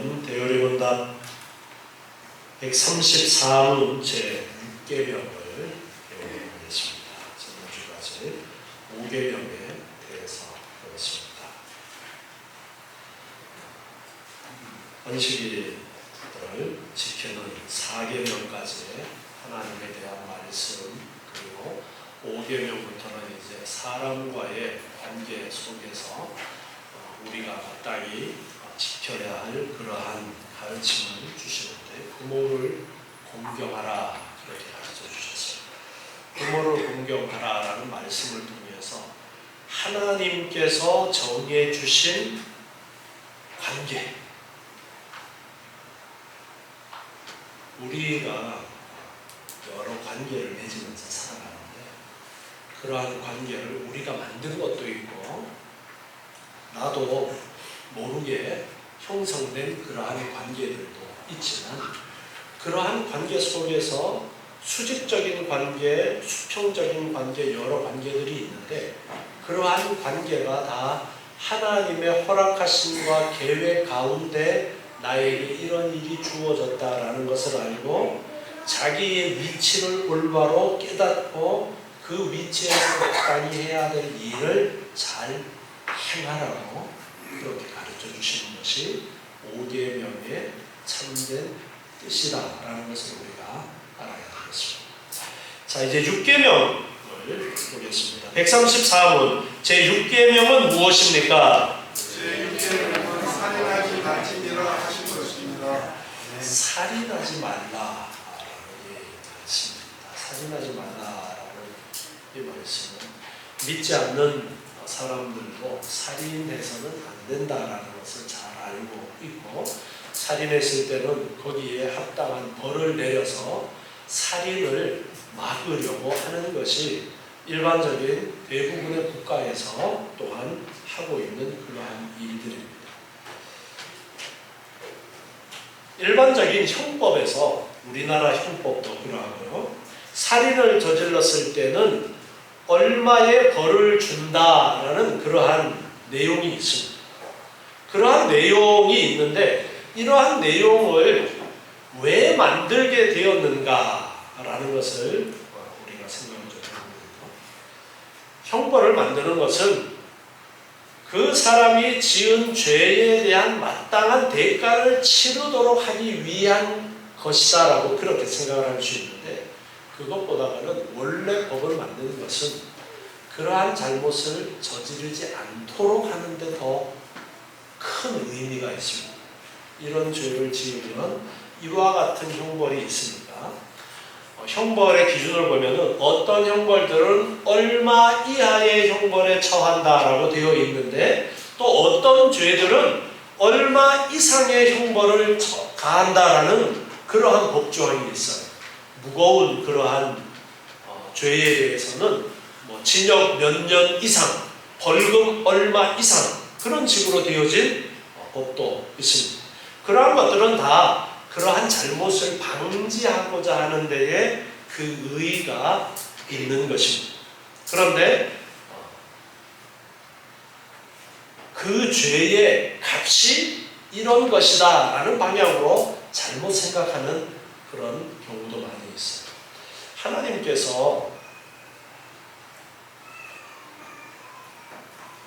저는 대요리문답 134문 제6계명을 배워보겠습니다. 지난주까지 5계명에 대해서 배웠습니다. 안식일을 지키는 4계명까지의 하나님에 대한 말씀, 그리고 5계명부터는 이제 사람과의 관계 속에서 우리가 마땅히 지켜야 할 그러한 가르침을 주시는데, 부모를 공경하라 그렇게 가르쳐 주셨어요. 부모를 공경하라 라는 말씀을 통해서 하나님께서 정해 주신 관계, 우리가 여러 관계를 맺으면서 살아가는데, 그러한 관계를 우리가 만든 것도 있고 나도 모르게 형성된 그러한 관계들도 있지만, 그러한 관계 속에서 수직적인 관계, 수평적인 관계, 여러 관계들이 있는데, 그러한 관계가 다 하나님의 허락하심과 계획 가운데 나에게 이런 일이 주어졌다라는 것을 알고 자기의 위치를 올바로 깨닫고 그 위치에서 마땅히 해야 될 일을 잘 행하라고 그렇게 가르쳐 주시는 것이 5계명의 참된 뜻이다라는 것을 우리가 알아야 되겠습니다. 자, 이제 6계명을 보겠습니다. 134문 제6계명은 무엇입니까? 제6계명은 살인하지 말지니라 하신 것입니다. 살인하지 말라라는 말씀입니다. 살인하지 말라라는 이 말씀은 믿지 않는 사람들도 살인해서는 안 된다라는 것을 잘 알고 있고, 살인했을 때는 거기에 합당한 벌을 내려서 살인을 막으려고 하는 것이 일반적인 대부분의 국가에서 또한 하고 있는 그러한 일들입니다. 일반적인 형법에서, 우리나라 형법도 그러하고요, 살인을 저질렀을 때는 얼마의 벌을 준다라는 그러한 내용이 있습니다. 그러한 내용이 있는데, 이러한 내용을 왜 만들게 되었는가라는 것을 우리가 생각을 좀 해봅니다. 형벌을 만드는 것은 그 사람이 지은 죄에 대한 마땅한 대가를 치르도록 하기 위한 것이다라고 그렇게 생각을 할 수 있는데, 그것보다는 원래 법을 만드는 것은 그러한 잘못을 저지르지 않도록 하는 데 더 큰 의미가 있습니다. 이런 죄를 지으면 이와 같은 형벌이 있으니까, 형벌의 기준을 보면은 어떤 형벌들은 얼마 이하의 형벌에 처한다라고 되어 있는데, 또 어떤 죄들은 얼마 이상의 형벌을 가한다라는 그러한 법조항이 있어요. 무거운 그러한 죄에 대해서는 징역 몇 년 이상, 벌금 얼마 이상, 그런 식으로 되어진 법도 있습니다. 그러한 것들은 다 그러한 잘못을 방지하고자 하는 데에 그 의의가 있는 것입니다. 그런데 그 죄의 값이 이런 것이다 라는 방향으로 잘못 생각하는 그런 경우도 많이 있어요. 하나님께서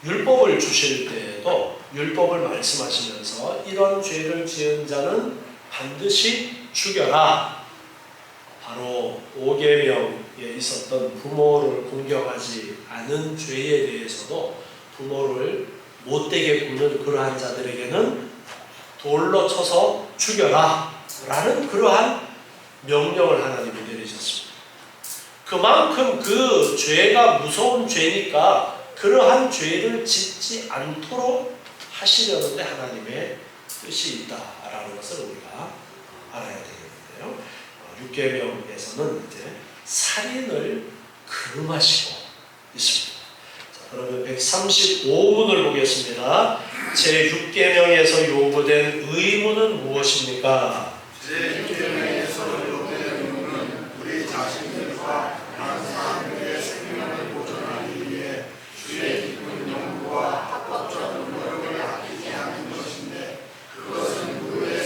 율법을 주실 때에도 율법을 말씀하시면서 이런 죄를 지은 자는 반드시 죽여라. 바로 5계명에 있었던 부모를 공경하지 않은 죄에 대해서도 부모를 못되게 구는 그러한 자들에게는 돌로 쳐서 죽여라 라는 그러한 명령을 하나님이 내리셨습니다. 그만큼 그 죄가 무서운 죄니까 그러한 죄를 짓지 않도록 하시려는데 하나님의 뜻이 있다라는 것을 우리가 알아야 되겠는데요. 6계명에서는 이제 살인을 금하시고 있습니다. 자, 그러면 135문을 보겠습니다. 제6계명에서 요구된 의무는 무엇입니까? 제6계명에서 요구된 의무는 우리 자신들과 다른 사람들의 생명을 보존하기 위해 주의 깊은 연구와 합법적 노력을 아끼지 않는 것인데, 그것은 의의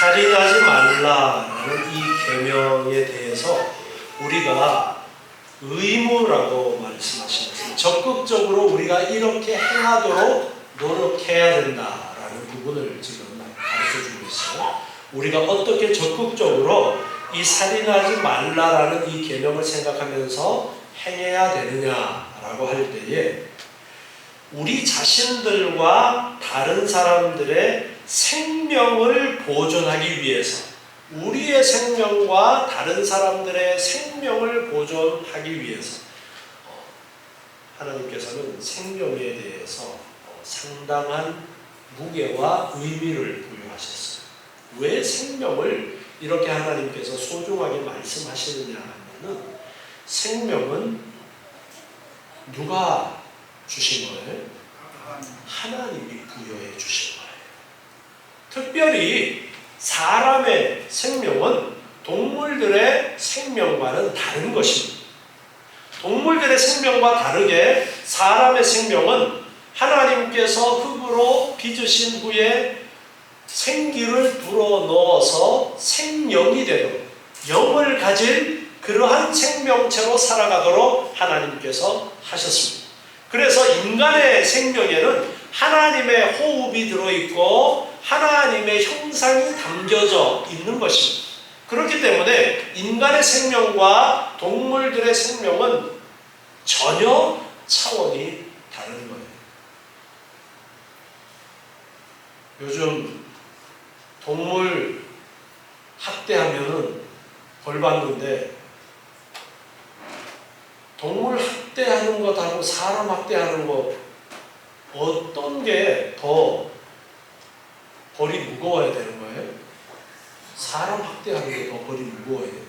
살인하지 말라라는 이 계명에 대해서 우리가 의무라고 말씀하시면서 적극적으로 우리가 이렇게 행하도록 노력해야 된다라는 부분을 지금 가르쳐주고 있어요. 우리가 어떻게 적극적으로 이 살인하지 말라라는 이 계명을 생각하면서 행해야 되느냐라고 할 때에 우리 자신들과 다른 사람들의 생명을 보존하기 위해서, 우리의 생명과 다른 사람들의 생명을 보존하기 위해서 하나님께서는 생명에 대해서 상당한 무게와 의미를 부여하셨어요. 왜 생명을 이렇게 하나님께서 소중하게 말씀하시느냐 하면은, 생명은 누가 주신 거예요? 하나님이 부여해 주신 거예요. 특별히 사람의 생명은 동물들의 생명과는 다른 것입니다. 동물들의 생명과 다르게 사람의 생명은 하나님께서 흙으로 빚으신 후에 생기를 불어넣어서 생명이 되도록, 영을 가진 그러한 생명체로 살아가도록 하나님께서 하셨습니다. 그래서 인간의 생명에는 하나님의 호흡이 들어있고 하나님의 형상이 담겨져 있는 것입니다. 그렇기 때문에 인간의 생명과 동물들의 생명은 전혀 차원이 다른 거예요. 요즘 동물 학대하면은 벌 받는데, 동물 학대하는 것하고 사람 학대하는 것 어떤 게 더 벌이 무거워야 되는 거예요? 사람 학대하는 게 더 벌이 무거워야 돼요.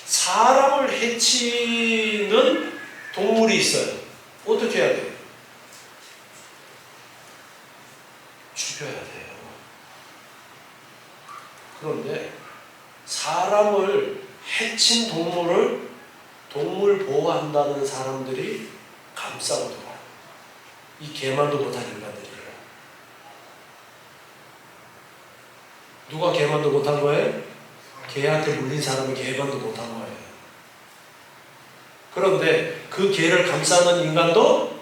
사람을 해치는 동물이 있어요. 어떻게 해야 돼요? 죽여야 돼요. 그런데 사람을 해친 동물을 동물 보호한다는 사람들이 감싸고 돌아요. 이 개만도 못한 인간들이에요. 누가 개만도 못한 거예요? 개한테 물린 사람이 개만도 못한 거예요. 그런데 그 개를 감싸는 인간도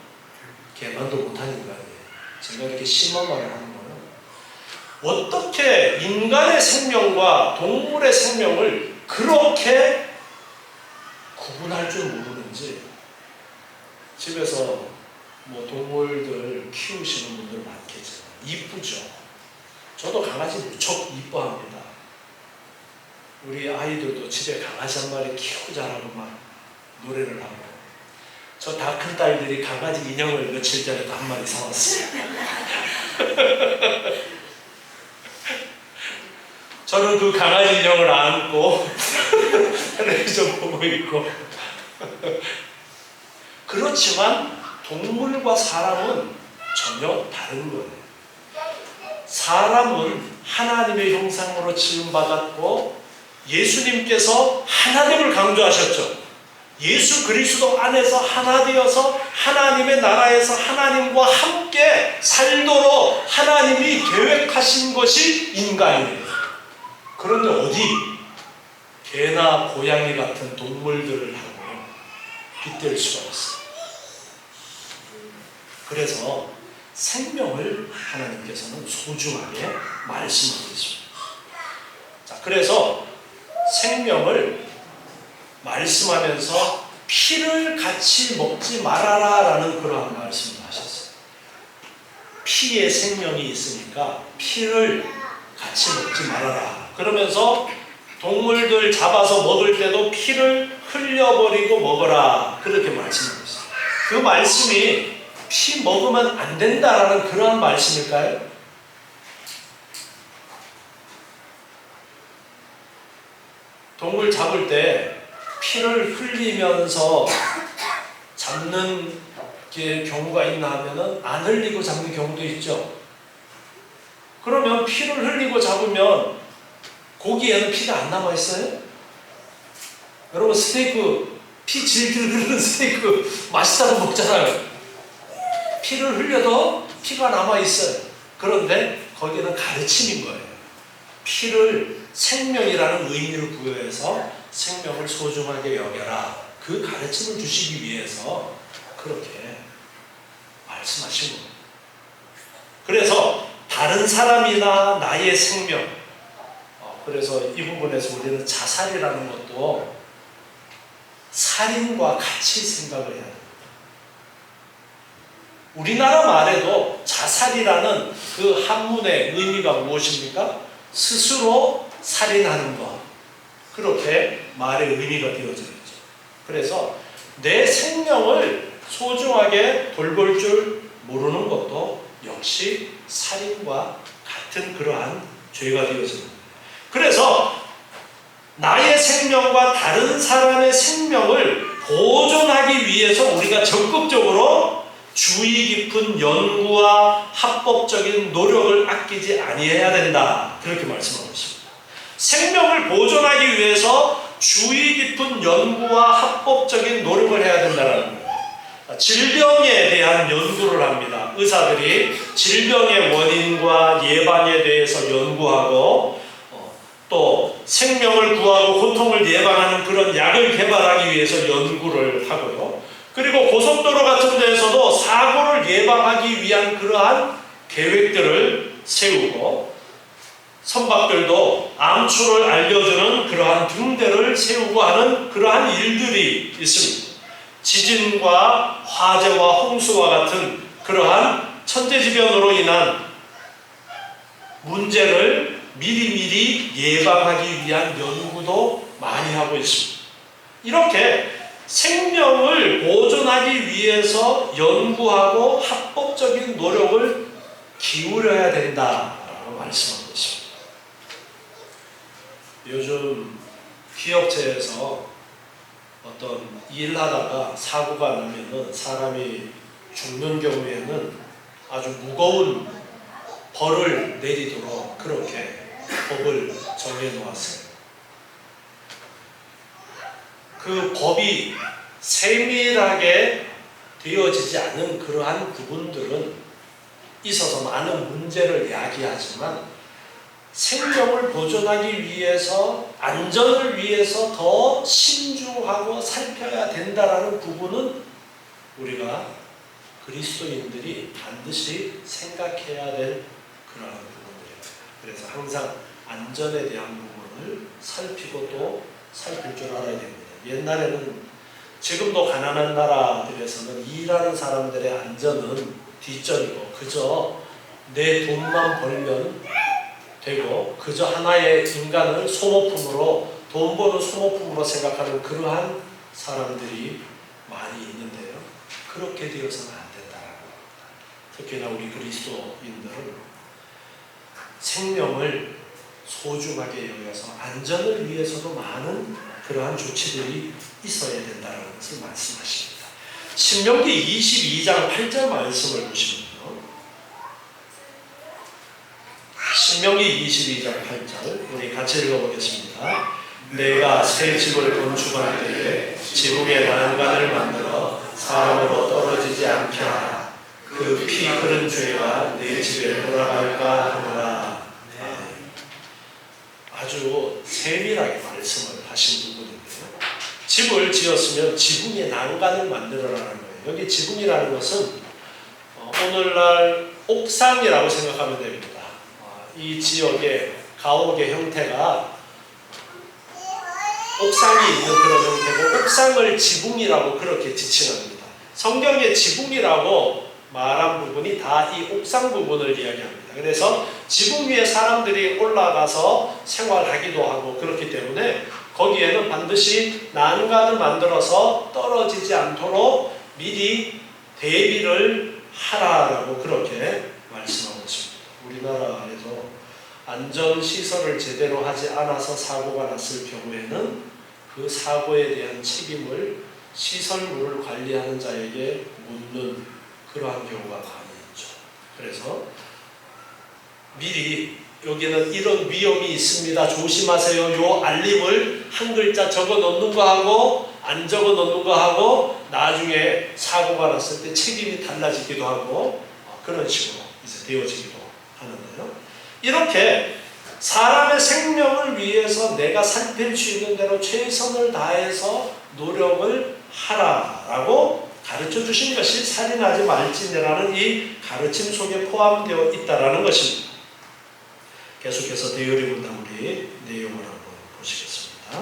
개만도 못한 인간이에요. 제가 이렇게 심한 말을 하는 거예요. 어떻게 인간의 생명과 동물의 생명을 그렇게 구분할 줄 모르는지, 집에서 뭐 동물들 키우시는 분들 많겠죠. 이쁘죠. 저도 강아지 무척 이뻐합니다. 우리 아이들도 집에 강아지 한 마리 키우자라고 막 노래를 하고, 저 다 큰 딸들이 강아지 인형을 며칠 전에도 한 마리 사왔어요. 저는 그 강아지 인형을 안고 텔레비전 보고 있고. 그렇지만 동물과 사람은 전혀 다른 거예요. 사람은 하나님의 형상으로 지음받았고, 예수님께서 하나님을 강조하셨죠. 예수 그리스도 안에서 하나 되어서 하나님의 나라에서 하나님과 함께 살도록 하나님이 계획하신 것이 인간이에요. 그런데 어디 개나 고양이 같은 동물들을 하고 빗댈 수가 있어요. 그래서 생명을 하나님께서는 소중하게 말씀하고 있습니다. 자, 그래서 생명을 말씀하면서 피를 같이 먹지 말아라 라는 그러한 말씀을 하셨어요. 피에 생명이 있으니까 피를 같이 먹지 말아라. 그러면서 동물들 잡아서 먹을 때도 피를 흘려버리고 먹어라. 그렇게 말씀하고 있어요. 그 말씀이 피 먹으면 안 된다라는 그러한 말씀일까요? 동물 잡을 때 피를 흘리면서 잡는 경우가 있나 하면은 안 흘리고 잡는 경우도 있죠. 그러면 피를 흘리고 잡으면 고기에는 피가 안 남아 있어요? 여러분, 스테이크 피 질질 흐르는 스테이크 맛있다고 먹잖아요. 피를 흘려도 피가 남아 있어요. 그런데 거기는 가르침인 거예요. 피를 생명이라는 의미를 부여해서 생명을 소중하게 여겨라. 그 가르침을 주시기 위해서 그렇게 말씀하신 겁니다. 그래서 다른 사람이나 나의 생명, 그래서 이 부분에서 우리는 자살이라는 것도 살인과 같이 생각을 해야 됩니다. 우리나라 말에도 자살이라는 그 한문의 의미가 무엇입니까? 스스로 살인하는 것. 그렇게 말의 의미가 되어져 있죠. 그래서 내 생명을 소중하게 돌볼 줄 모르는 것도 역시 살인과 같은 그러한 죄가 되어집니다. 그래서 나의 생명과 다른 사람의 생명을 보존하기 위해서 우리가 적극적으로 주의 깊은 연구와 합법적인 노력을 아끼지 아니해야 된다. 그렇게 말씀하고 있습니다. 생명을 보존하기 위해서 주의 깊은 연구와 합법적인 노력을 해야 된다는 거예요. 질병에 대한 연구를 합니다. 의사들이 질병의 원인과 예방에 대해서 연구하고 또 생명을 구하고 고통을 예방하는 그런 약을 개발하기 위해서 연구를 하고요. 그리고 고속도로 같은 데에서도 사고를 예방하기 위한 그러한 계획들을 세우고 선박들도 암초를 알려주는 그러한 등대를 세우고 하는 그러한 일들이 있습니다. 지진과 화재와 홍수와 같은 그러한 천재지변으로 인한 문제를 미리미리 예방하기 위한 연구도 많이 하고 있습니다. 이렇게 생명을 보존하기 위해서 연구하고 합법적인 노력을 기울여야 된다라고 말씀하고 있습니다. 요즘 기업체에서 어떤 일하다가 사고가 나면은 사람이 죽는 경우에는 아주 무거운 벌을 내리도록 그렇게 법을 정해 놓았어요. 그 법이 세밀하게 되어지지 않은 그러한 부분들은 있어서 많은 문제를 야기하지만 생명을 보존하기 위해서 안전을 위해서 더 신중하고 살펴야 된다라는 부분은 우리가 그리스도인들이 반드시 생각해야 될 그러한 부분들이에요. 그래서 항상 안전에 대한 부분을 살피고 또 살필 줄 알아야 됩니다. 옛날에는 지금도 가난한 나라들에서는 일하는 사람들의 안전은 뒷전이고 그저 내 돈만 벌면 되고 그저 하나의 인간을 소모품으로 돈 버는 소모품으로 생각하는 그러한 사람들이 많이 있는데요. 그렇게 되어서는 안 된다라고 합니다. 특히나 우리 그리스도인들은 생명을 소중하게 여겨서 안전을 위해서도 많은 그러한 조치들이 있어야 된다는 것을 말씀하십니다. 신명기 22장 8절 말씀을 보시면요. 신명기 22장 8절 우리 같이 읽어보겠습니다. 내가 새 집을 건축할 때에 지붕에 난간을 만들어 사람으로 떨어지지 않게 하라. 그 피 흐른 죄가 내 집에 돌아갈까 하노라. 아주 세밀하게 말씀을 하신 부분인데요. 집을 지었으면 지붕에 난간을 만들어라는 거예요. 여기 지붕이라는 것은 오늘날 옥상이라고 생각하면 됩니다. 이 지역의 가옥의 형태가 옥상이 있는 그런 형태고 옥상을 지붕이라고 그렇게 지칭합니다. 성경의 지붕이라고 말한 부분이 다 이 옥상 부분을 이야기합니다. 그래서 지붕 위에 사람들이 올라가서 생활하기도 하고 그렇기 때문에 거기에는 반드시 난간을 만들어서 떨어지지 않도록 미리 대비를 하라라고 그렇게 말씀하고 있습니다. 우리나라에도 안전시설을 제대로 하지 않아서 사고가 났을 경우에는 그 사고에 대한 책임을 시설물을 관리하는 자에게 묻는 그러한 경우가 많이 있죠. 그래서 미리 여기는 이런 위험이 있습니다. 조심하세요. 요 알림을 한 글자 적어 놓는 거 하고 안 적어 놓는 거 하고 나중에 사고가 났을 때 책임이 달라지기도 하고 그런 식으로 이제 되어지기도 하는데요. 이렇게 사람의 생명을 위해서 내가 살필 수 있는 대로 최선을 다해서 노력을 하라라고 가르쳐 주신 것이 살인하지 말지니라는 이 가르침 속에 포함되어 있다라는 것입니다. 계속해서 대열이 문답 우리 내용을 한번 보시겠습니다.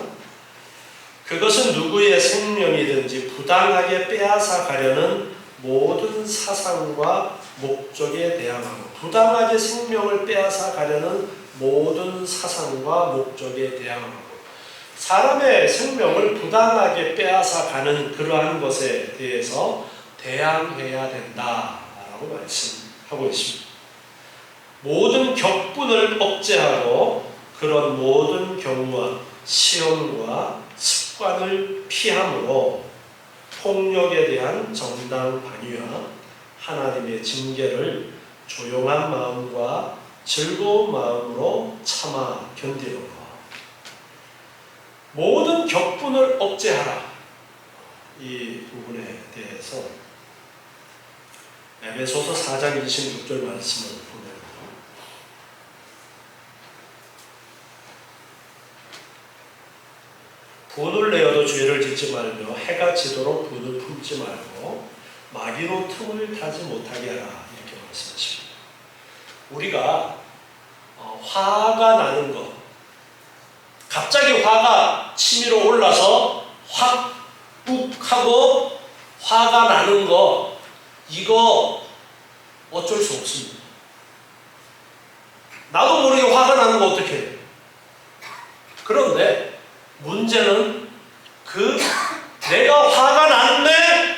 그것은 누구의 생명이든지 부당하게 빼앗아 가려는 모든 사상과 목적에 대항하고, 부당하게 생명을 빼앗아 가려는 모든 사상과 목적에 대항하고, 사람의 생명을 부당하게 빼앗아 가는 그러한 것에 대해서 대항해야 된다라고 말씀하고 있습니다. 모든 격분을 억제하고 그런 모든 경우와 시험과 습관을 피함으로 폭력에 대한 정당 반유와 하나님의 징계를 조용한 마음과 즐거운 마음으로 참아 견디는 것. 모든 격분을 억제하라. 이 부분에 대해서 에베소서 4장 26절 말씀을 보면 분을 내어도 죄를 짓지 말며 해가 지도록 분을 품지 말고 마귀로 틈을 타지 못하게 하라. 이렇게 말씀하십니다. 우리가 화가 나는 것, 갑자기 화가 치밀어 올라서 확 욱 하고 화가 나는 거, 이거 어쩔 수 없습니다. 나도 모르게 화가 나는 거 어떻게 해요? 그런데 문제는 내가 화가 났네?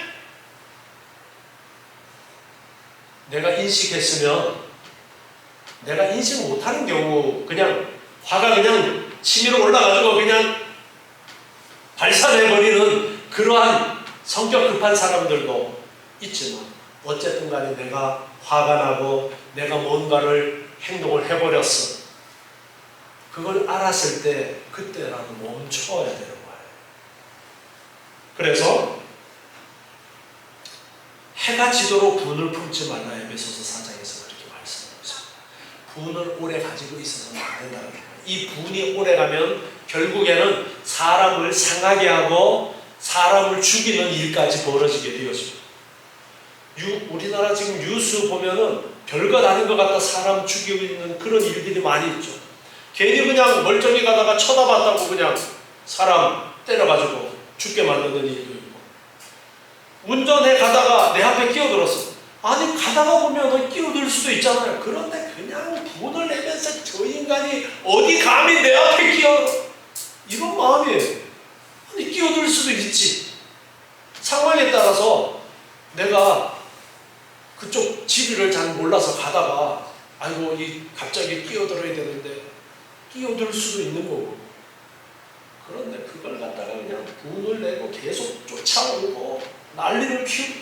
내가 인식했으면, 내가 인식 못하는 경우 그냥 화가 그냥 치밀어 올라가지고 그냥 발산해버리는 그러한 성격 급한 사람들도 있지만, 어쨌든 간에 내가 화가 나고 내가 뭔가를 행동을 해버렸어. 그걸 알았을 때 그때라도 멈춰야 되는 거예요. 그래서 해가 지도록 분을 품지 말라. 에베소서 4장에서 그렇게 말씀하고 있습니다. 분을 오래 가지고 있어서는 안 된다는 거예요. 이 분이 오래 가면 결국에는 사람을 상하게 하고 사람을 죽이는 일까지 벌어지게 되었습니다. 우리나라 지금 뉴스 보면은 별것 아닌 것 같다 사람 죽이고 있는 그런 일들이 많이 있죠. 괜히 그냥 멀쩡히 가다가 쳐다봤다고 그냥 사람 때려가지고 죽게 만드는 일도 있고, 운전해 가다가 내 앞에 끼어들었어. 아니 가다가 보면 끼어들 수도 있잖아요. 그런데 그냥 분을 내면서 저 인간이 어디 감히 내 앞에 이런 마음이에요. 아니 끼어들 수도 있지. 상황에 따라서 내가 그쪽 지리를 잘 몰라서 가다가 아이고 갑자기 끼어들어야 되는데 끼어들 수도 있는 거고, 그런데 그걸 갖다가 그냥 분을 내고 계속 쫓아오고 난리를 피우고.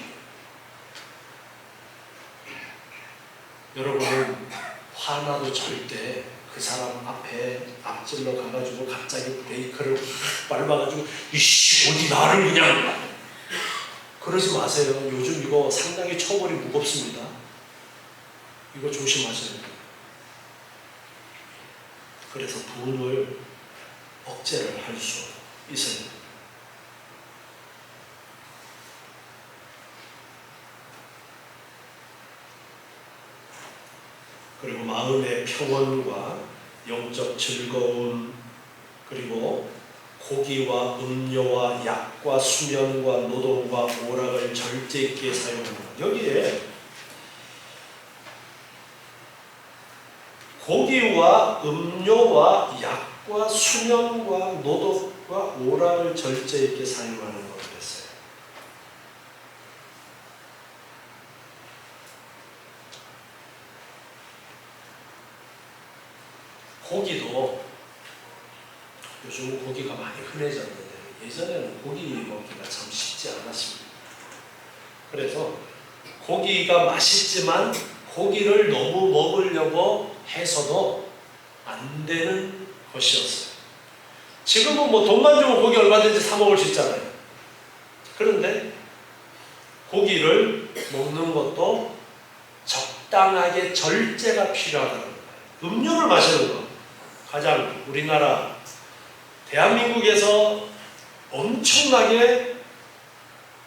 여러분은 화나도 절대 그 사람 앞에 앞질러 가가지고 갑자기 브레이크를 확 밟아가지고 이씨 어디 나를 그냥, 그러지 마세요. 요즘 이거 상당히 처벌이 무겁습니다. 이거 조심하셔야 돼요. 그래서 분을 억제를 할 수 있어요. 그리고 마음의 평온과 영적 즐거움, 그리고 고기와 음료와 약과 수면과 노동과 오락을 절제 있게 사용하는 것. 여기에 고기와 음료와 약과 수면과 노동과 오락을 절제 있게 사용하는 것을 했어요. 고기도 요즘은 고기가 많이 흔해졌는데 예전에는 고기 먹기가 참 쉽지 않았습니다. 그래서 고기가 맛있지만 고기를 너무 먹으려고 해서도 안 되는 것이었어요. 지금은 뭐 돈만 주면 고기 얼마든지 사 먹을 수 있잖아요. 그런데 고기를 먹는 것도 적당하게 절제가 필요하다는 거예요. 음료를 마시는 거, 가장 우리나라 대한민국에서 엄청나게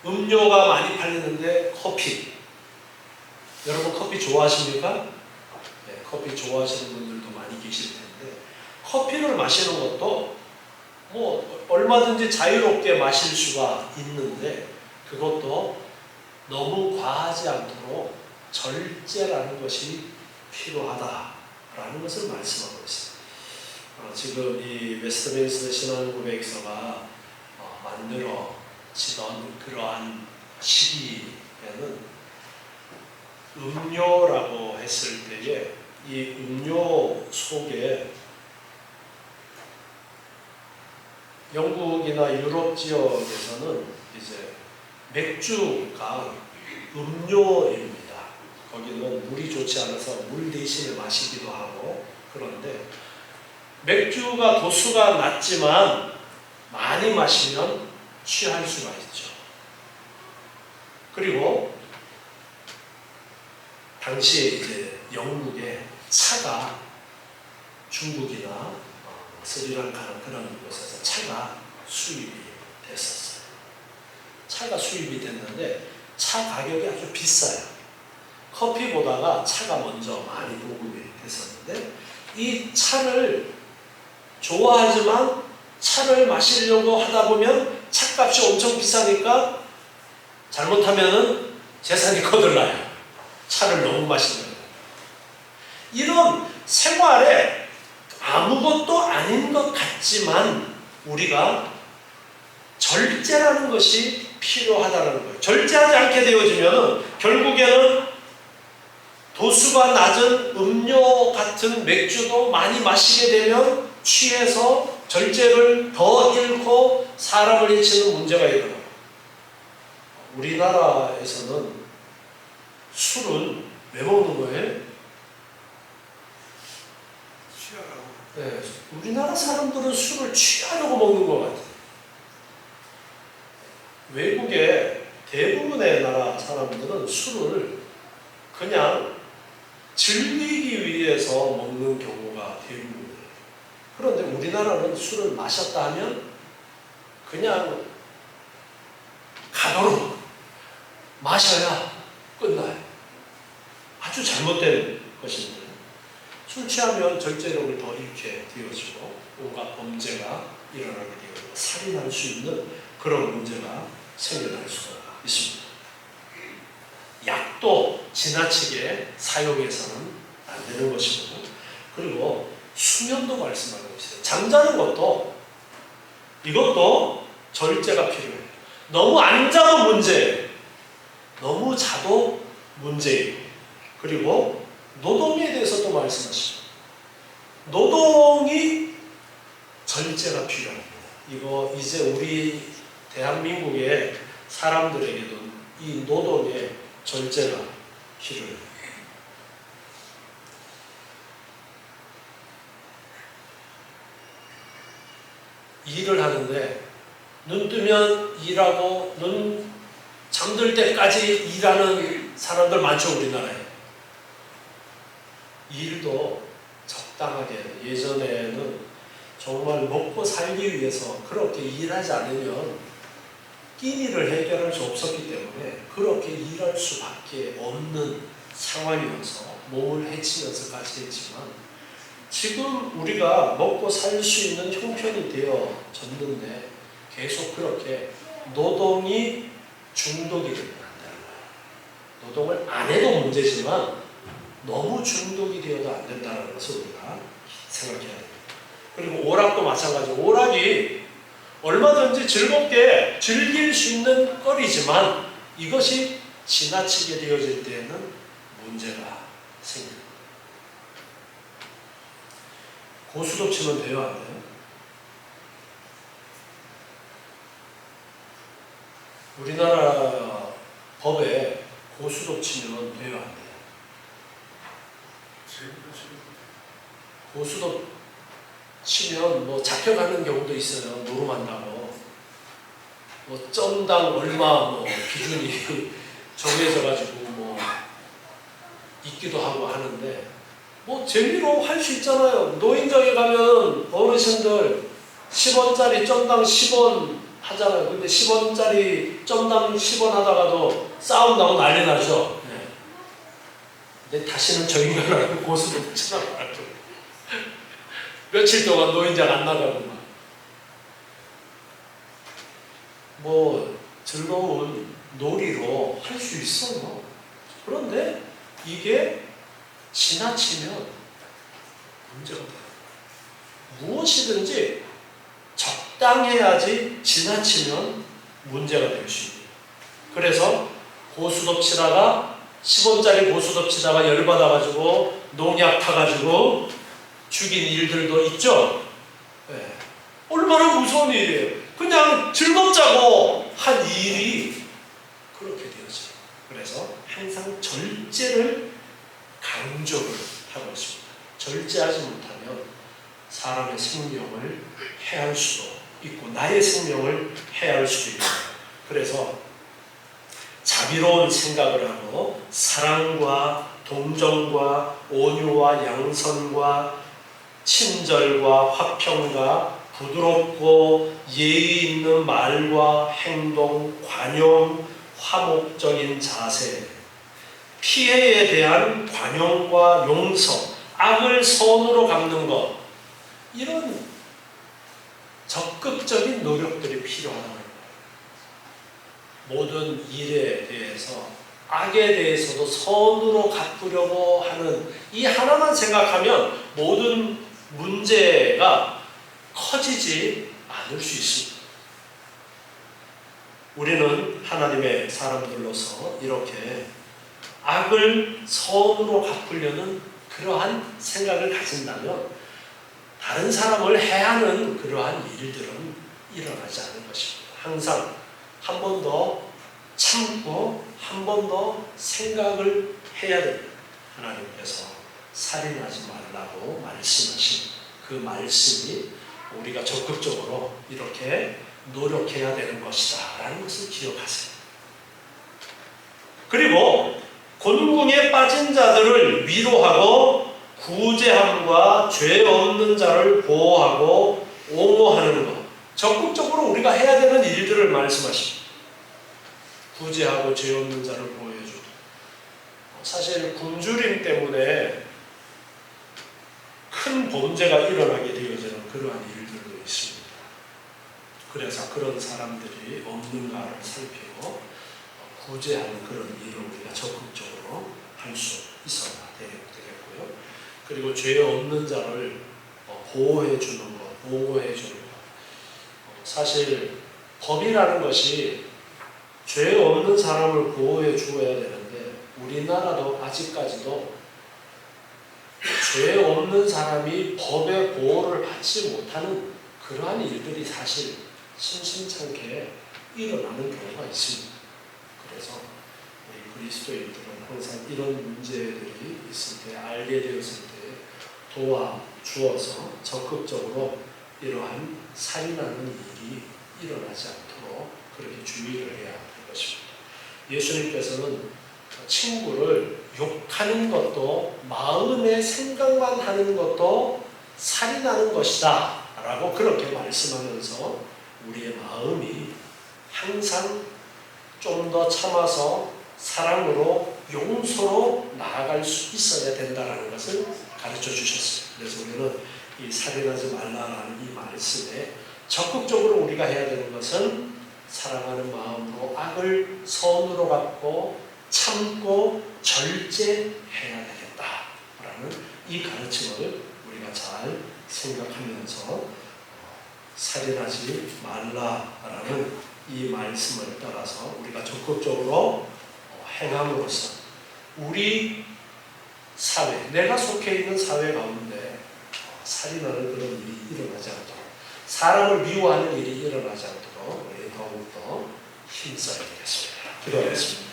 음료가 많이 팔리는데 커피. 여러분 커피 좋아하십니까? 네, 커피 좋아하시는 분들도 많이 계실 텐데 커피를 마시는 것도 뭐 얼마든지 자유롭게 마실 수가 있는데 그것도 너무 과하지 않도록 절제라는 것이 필요하다라는 것을 말씀하고 있습니다. 지금 이 웨스트민스터 신앙고백서가 만들어지던 그러한 시기에는 음료라고 했을 때에 이 음료 속에 영국이나 유럽 지역에서는 이제 맥주가 음료입니다. 거기는 물이 좋지 않아서 물 대신에 마시기도 하고 그런데 맥주가 도수가 낮지만 많이 마시면 취할 수가 있죠. 그리고 당시에 이제 영국에 차가 중국이나 스리랑카 그런 곳에서 차가 수입이 됐었어요. 차가 수입이 됐는데 차 가격이 아주 비싸요. 커피보다가 차가 먼저 많이 보급이 됐었는데 이 차를 좋아하지만 차를 마시려고 하다 보면 차값이 엄청 비싸니까 잘못하면은 재산이 거들나요. 차를 너무 마시는 거예요. 이런 생활에 아무것도 아닌 것 같지만 우리가 절제라는 것이 필요하다는 거예요. 절제하지 않게 되어지면 결국에는 도수가 낮은 음료 같은 맥주도 많이 마시게 되면 취해서 절제를 더 잃고 사람을 해치는 문제가 일어나요. 우리나라에서는 술은 왜 먹는 거예요? 취하라고. 네, 우리나라 사람들은 술을 취하려고 먹는 것 같아요. 외국의 대부분의 나라 사람들은 술을 그냥 즐기기 위해서 먹는 경우가 대부분이에요. 그런데 우리나라는 술을 마셨다 하면 그냥 가도록 마셔야 끝나요. 아주 잘못된 것입니다. 술 취하면 절제력을 더 잃게 되어지고 온갖 범죄가 일어나게 되어지고 살인할 수 있는 그런 문제가 생겨날 수가 있습니다. 약도 지나치게 사용해서는 안 되는 것이고 그리고 수면도 말씀하고 있어요. 잠자는 것도 이것도 절제가 필요해요. 너무 안 자도 문제예요. 너무 자도 문제예요. 그리고 노동에 대해서도 말씀하시죠. 노동이 절제가 필요합니다. 이거 이제 우리 대한민국의 사람들에게도 이 노동의 절제가 필요해요. 일을 하는데 눈 뜨면 일하고 눈 잠들 때까지 일하는 사람들 많죠, 우리나라에. 일도 적당하게. 예전에는 정말 먹고 살기 위해서 그렇게 일하지 않으면 끼니를 해결할 수 없었기 때문에 그렇게 일할 수밖에 없는 상황이어서 몸을 해치면서까지 했지만 지금 우리가 먹고 살 수 있는 형편이 되어졌는데 계속 그렇게 노동이 중독이 되면 안 되는 거예요. 노동을 안 해도 문제지만 너무 중독이 되어도 안 된다는 것을 우리가 생각해야 됩니다. 그리고 오락도 마찬가지고 오락이 얼마든지 즐겁게 즐길 수 있는 거리지만 이것이 지나치게 되어질 때에는 문제가 생깁니다. 고수도 치면 돼요, 안 돼요? 우리나라 법에 고수도 치면 돼요, 안 돼요? 고수도 치면 뭐 잡혀가는 경우도 있어요. 노름한다고. 뭐 점당 얼마 뭐 기준이 정해져 가지고 뭐 있기도 하고 하는데 뭐 재미로 할 수 있잖아요. 노인정에 가면 어르신들 10원짜리 점당 10원 하잖아요. 근데 10원짜리 점당 10원 하다가도 싸운다고 난리 나죠. 네. 근데 다시는 저 인간하고 고수도 치나가죠. 며칠 동안 노인정 안 나가고 막. 뭐 즐거운 놀이로 할 수 있어요. 그런데 이게 지나치면 문제가 돼요. 무엇이든지 적당해야지 지나치면 문제가 될 수 있어요. 그래서 고수톱 치다가 10원짜리 고수톱 치다가 열받아가지고 농약 타가지고 죽인 일들도 있죠. 네. 얼마나 무서운 일이에요. 그냥 즐겁자고 한 일이 그렇게 되어져요. 그래서 항상 절제를 강조를 하고 있습니다. 절제하지 못하면 사람의 생명을 해할 수도 있고 나의 생명을 해할 수도 있고, 그래서 자비로운 생각을 하고 사랑과 동정과 온유와 양선과 친절과 화평과 부드럽고 예의 있는 말과 행동, 관용, 화목적인 자세, 피해에 대한 관용과 용서, 악을 선으로 갚는 것, 이런 적극적인 노력들이 필요하다는 거예요. 모든 일에 대해서, 악에 대해서도 선으로 갚으려고 하는 이 하나만 생각하면 모든 문제가 커지지 않을 수 있습니다. 우리는 하나님의 사람들로서 이렇게 악을 선으로 갚으려는 그러한 생각을 가진다면 다른 사람을 해하는 그러한 일들은 일어나지 않을 것입니다. 항상 한 번 더 참고 한 번 더 생각을 해야 됩니다. 하나님께서 살인하지 말라고 말씀하신 그 말씀이 우리가 적극적으로 이렇게 노력해야 되는 것이다 라는 것을 기억하세요. 그리고 곤궁에 빠진 자들을 위로하고 구제함과 죄 없는 자를 보호하고 옹호하는 것, 적극적으로 우리가 해야 되는 일들을 말씀하십니다. 구제하고 죄 없는 자를 보호해주고, 사실 굶주림 때문에 큰 범죄가 일어나게 되어지는 그러한 일들도 있습니다. 그래서 그런 사람들이 없는가를 살피고 구제하는 그런 일을 우리가 적극적으로 할 수 있어야 되겠고요. 그리고 죄 없는 자를 보호해 주는 것, 보호해 주는 것. 사실 법이라는 것이 죄 없는 사람을 보호해 주어야 되는데 우리나라도 아직까지도 죄 없는 사람이 법의 보호를 받지 못하는 그러한 일들이 사실 심심찮게 일어나는 경우가 있습니다. 그래서 우리 그리스도인들은 항상 이런 문제들이 있을 때, 알게 되었을 때 도와주어서 적극적으로 이러한 살인하는 일이 일어나지 않도록 그렇게 주의를 해야 할 것입니다. 예수님께서는 친구를 욕하는 것도, 마음의 생각만 하는 것도 살인하는 것이다 라고 그렇게 말씀하면서 우리의 마음이 항상 좀 더 참아서 사랑으로, 용서로 나아갈 수 있어야 된다는 것을 가르쳐 주셨어요. 그래서 우리는 이 살인하지 말라라는 이 말씀에 적극적으로 우리가 해야 되는 것은 사랑하는 마음으로 악을 선으로 갚고 참고 절제해야 되겠다라는 이 가르침을 우리가 잘 생각하면서 살인하지 말라라는 이 말씀을 따라서 우리가 적극적으로 행함으로써 우리 사회, 내가 속해 있는 사회 가운데 살인하는 그런 일이 일어나지 않도록, 사람을 미워하는 일이 일어나지 않도록 우리 더욱더 힘써야 되겠습니다. 기도하겠습니다.